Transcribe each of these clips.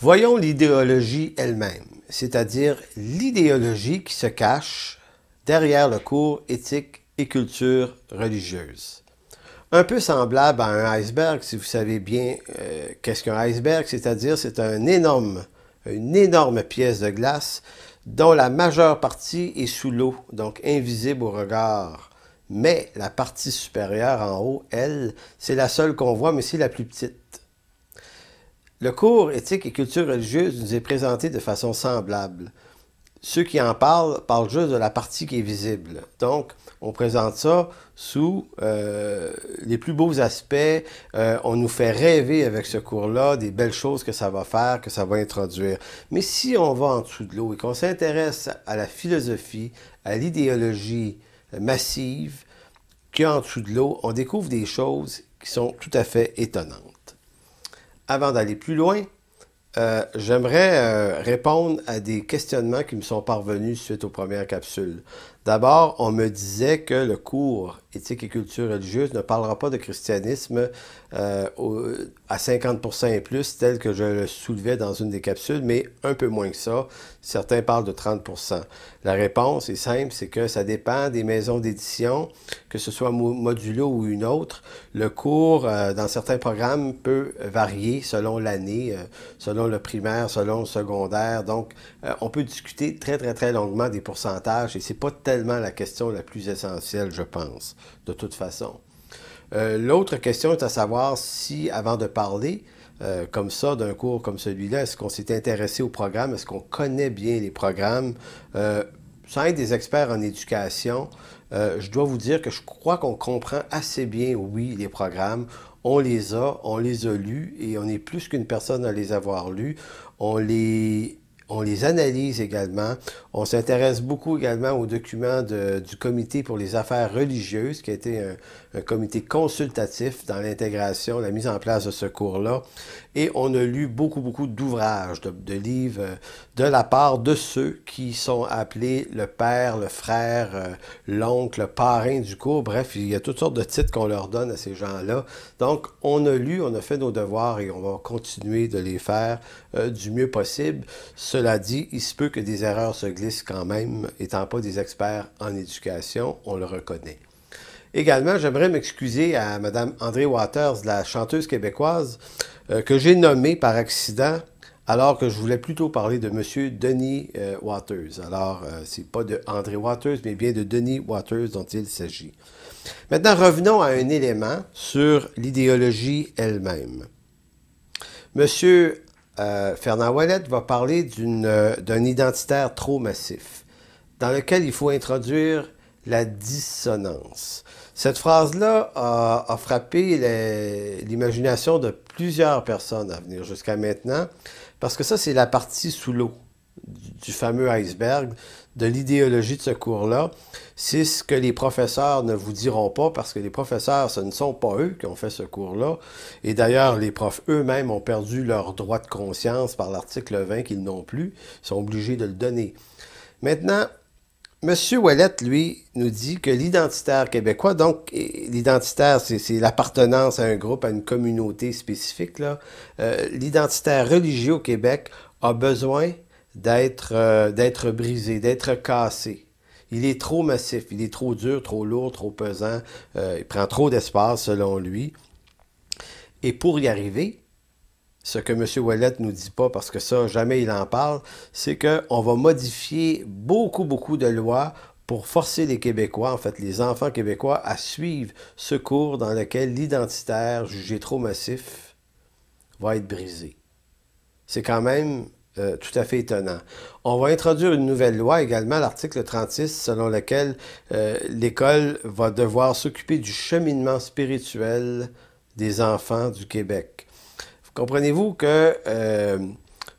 Voyons l'idéologie elle-même, c'est-à-dire l'idéologie qui se cache derrière le cours éthique et culture religieuse. Un peu semblable à un iceberg, si vous savez bien qu'est-ce qu'un iceberg, c'est-à-dire c'est une énorme pièce de glace dont la majeure partie est sous l'eau, donc invisible au regard. Mais la partie supérieure en haut, elle, c'est la seule qu'on voit, mais c'est la plus petite. Le cours éthique et culture religieuse nous est présenté de façon semblable. Ceux qui en parlent juste de la partie qui est visible. Donc, on présente ça sous les plus beaux aspects. On nous fait rêver avec ce cours-là des belles choses que ça va faire, que ça va introduire. Mais si on va en dessous de l'eau et qu'on s'intéresse à la philosophie, à l'idéologie massive qu'il y a en dessous de l'eau, on découvre des choses qui sont tout à fait étonnantes. Avant d'aller plus loin, j'aimerais répondre à des questionnements qui me sont parvenus suite aux premières capsules. D'abord, on me disait que le cours éthique et culture religieuse ne parlera pas de christianisme à 50% et plus, tel que je le soulevais dans une des capsules, mais un peu moins que ça. Certains parlent de 30%. La réponse est simple, c'est que ça dépend des maisons d'édition, que ce soit Modulo ou une autre. Le cours, dans certains programmes, peut varier selon l'année, selon le primaire, selon le secondaire. Donc, on peut discuter très longuement des pourcentages et c'est pas tellement la question la plus essentielle, je pense, de toute façon. L'autre question est à savoir si, avant de parler comme ça d'un cours comme celui-là, est-ce qu'on s'est intéressé au programme, est-ce qu'on connaît bien les programmes? Sans être des experts en éducation, je dois vous dire que je crois qu'on comprend assez bien, oui, les programmes. On les a lus et on est plus qu'une personne à les avoir lus. On les analyse également. On s'intéresse beaucoup également aux documents du Comité pour les affaires religieuses, qui a été un comité consultatif dans l'intégration, la mise en place de ce cours-là. Et on a lu beaucoup d'ouvrages, de livres, de la part de ceux qui sont appelés le père, le frère, l'oncle, le parrain du cours. Bref, il y a toutes sortes de titres qu'on leur donne à ces gens-là. Donc, on a lu, on a fait nos devoirs et on va continuer de les faire du mieux possible. Cela dit, il se peut que des erreurs se glissent quand même, étant pas des experts en éducation, on le reconnaît. Également, j'aimerais m'excuser à Mme André Waters, la chanteuse québécoise, que j'ai nommée par accident, alors que je voulais plutôt parler de M. Denis Waters. Alors, c'est pas de André Waters, mais bien de Denis Waters dont il s'agit. Maintenant, revenons à un élément sur l'idéologie elle-même. M. Fernand Ouellette va parler d'un identitaire trop massif, dans lequel il faut introduire la dissonance. Cette phrase-là a frappé l'imagination de plusieurs personnes à venir jusqu'à maintenant, parce que ça, c'est la partie sous l'eau du fameux iceberg, de l'idéologie de ce cours-là. C'est ce que les professeurs ne vous diront pas, parce que les professeurs, ce ne sont pas eux qui ont fait ce cours-là. Et d'ailleurs, les profs eux-mêmes ont perdu leur droit de conscience par l'article 20 qu'ils n'ont plus. Ils sont obligés de le donner. Maintenant, M. Ouellette, lui, nous dit que l'identitaire québécois, donc l'identitaire, c'est l'appartenance à un groupe, à une communauté spécifique, là. L'identitaire religieux au Québec a besoin d'être brisé, d'être cassé. Il est trop massif, il est trop dur, trop lourd, trop pesant, il prend trop d'espace selon lui. Et pour y arriver, ce que M. Ouellette ne nous dit pas, parce que ça, jamais il en parle, c'est qu'on va modifier beaucoup de lois pour forcer les Québécois, en fait les enfants québécois, à suivre ce cours dans lequel l'identitaire, jugé trop massif, va être brisé. C'est quand même tout à fait étonnant. On va introduire une nouvelle loi également, l'article 36, selon lequel l'école va devoir s'occuper du cheminement spirituel des enfants du Québec. Comprenez-vous que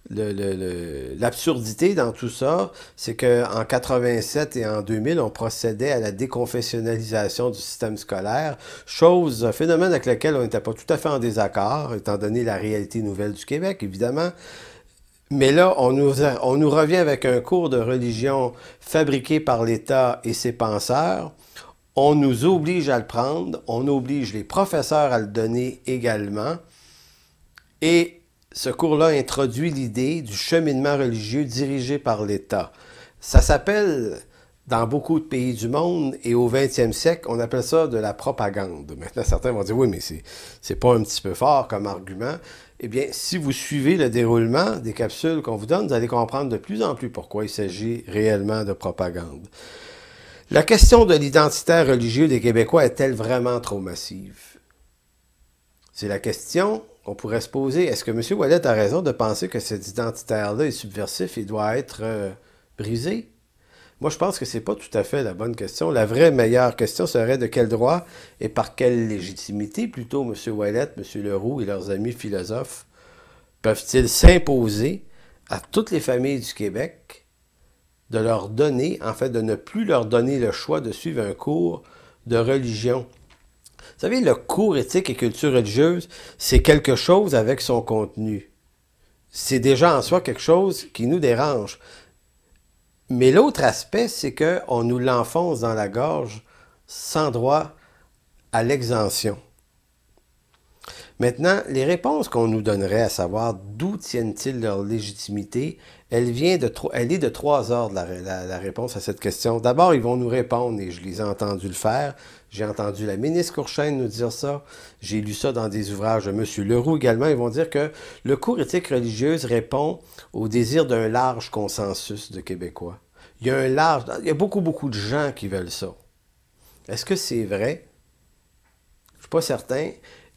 l'absurdité dans tout ça, c'est qu'en 87 et en 2000, on procédait à la déconfessionnalisation du système scolaire, phénomène avec lequel on n'était pas tout à fait en désaccord, étant donné la réalité nouvelle du Québec, évidemment. Mais là, on nous revient avec un cours de religion fabriqué par l'État et ses penseurs. On nous oblige à le prendre, on oblige les professeurs à le donner également. Et ce cours-là introduit l'idée du cheminement religieux dirigé par l'État. Ça s'appelle, dans beaucoup de pays du monde, et au 20e siècle, on appelle ça de la propagande. Maintenant, certains vont dire, oui, mais c'est pas un petit peu fort comme argument. Eh bien, si vous suivez le déroulement des capsules qu'on vous donne, vous allez comprendre de plus en plus pourquoi il s'agit réellement de propagande. La question de l'identitaire religieux des Québécois est-elle vraiment trop massive? C'est la question qu'on pourrait se poser. Est-ce que M. Ouellet a raison de penser que cet identitaire-là est subversif et doit être brisé? Moi, je pense que c'est pas tout à fait la bonne question. La vraie meilleure question serait de quel droit et par quelle légitimité, plutôt, M. Ouellet, M. Leroux et leurs amis philosophes peuvent-ils s'imposer à toutes les familles du Québec de leur donner, en fait, de ne plus leur donner le choix de suivre un cours de religion. Vous savez, le cours éthique et culture religieuse, c'est quelque chose avec son contenu. C'est déjà en soi quelque chose qui nous dérange. Mais l'autre aspect, c'est qu'on nous l'enfonce dans la gorge sans droit à l'exemption. Maintenant, les réponses qu'on nous donnerait, à savoir d'où tiennent-ils leur légitimité, elle est de trois ordres, la réponse à cette question. D'abord, ils vont nous répondre, et je les ai entendus le faire. J'ai entendu la ministre Courchaine nous dire ça. J'ai lu ça dans des ouvrages de M. Leroux également. Ils vont dire que le cours éthique religieuse répond au désir d'un large consensus de Québécois. Il y a beaucoup de gens qui veulent ça. Est-ce que c'est vrai? Je ne suis pas certain.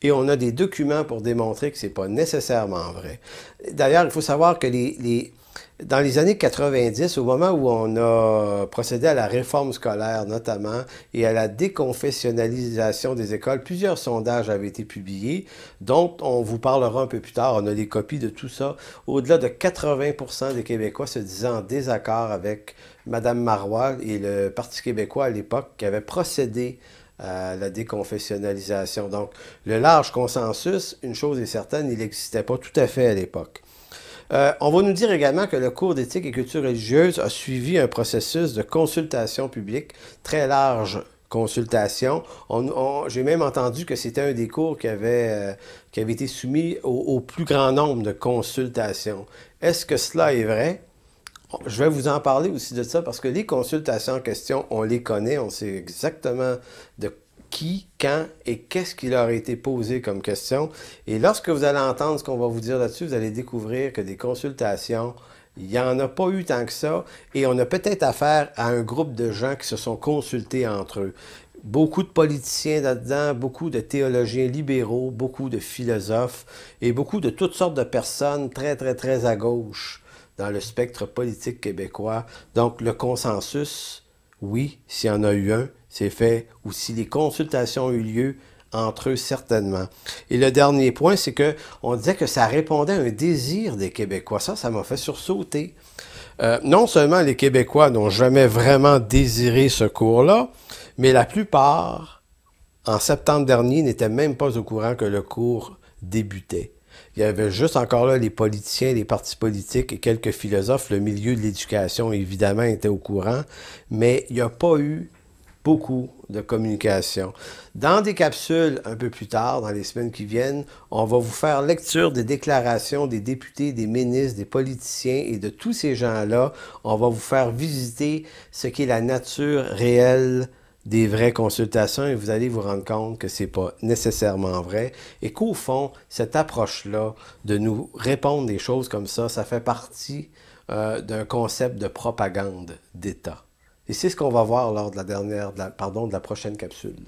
Et on a des documents pour démontrer que ce n'est pas nécessairement vrai. D'ailleurs, il faut savoir que dans les années 90, au moment où on a procédé à la réforme scolaire notamment et à la déconfessionnalisation des écoles, plusieurs sondages avaient été publiés, dont on vous parlera un peu plus tard. On a des copies de tout ça. Au-delà de 80% des Québécois se disaient en désaccord avec Mme Marois et le Parti québécois à l'époque qui avait procédé à la déconfessionnalisation. Donc, le large consensus, une chose est certaine, il n'existait pas tout à fait à l'époque. On va nous dire également que le cours d'éthique et culture religieuse a suivi un processus de consultation publique, très large consultation. J'ai même entendu que c'était un des cours qui avait été soumis au plus grand nombre de consultations. Est-ce que cela est vrai? Je vais vous en parler aussi de ça parce que les consultations en question, on les connaît, on sait exactement de qui, quand et qu'est-ce qui leur a été posé comme question. Et lorsque vous allez entendre ce qu'on va vous dire là-dessus, vous allez découvrir que des consultations, il n'y en a pas eu tant que ça. Et on a peut-être affaire à un groupe de gens qui se sont consultés entre eux. Beaucoup de politiciens là-dedans, beaucoup de théologiens libéraux, beaucoup de philosophes et beaucoup de toutes sortes de personnes très à gauche dans le spectre politique québécois. Donc, le consensus, oui, s'il y en a eu un, c'est fait, ou si les consultations ont eu lieu entre eux, certainement. Et le dernier point, c'est qu'on disait que ça répondait à un désir des Québécois. Ça m'a fait sursauter. Non seulement les Québécois n'ont jamais vraiment désiré ce cours-là, mais la plupart, en septembre dernier, n'étaient même pas au courant que le cours débutait. Il y avait juste encore là les politiciens, les partis politiques et quelques philosophes. Le milieu de l'éducation, évidemment, était au courant, mais il n'y a pas eu beaucoup de communication. Dans des capsules un peu plus tard, dans les semaines qui viennent, on va vous faire lecture des déclarations des députés, des ministres, des politiciens et de tous ces gens-là. On va vous faire visiter ce qu'est la nature réelle des vraies consultations et vous allez vous rendre compte que c'est pas nécessairement vrai et qu'au fond, cette approche-là de nous répondre des choses comme ça fait partie d'un concept de propagande d'État. Et c'est ce qu'on va voir lors de la prochaine capsule.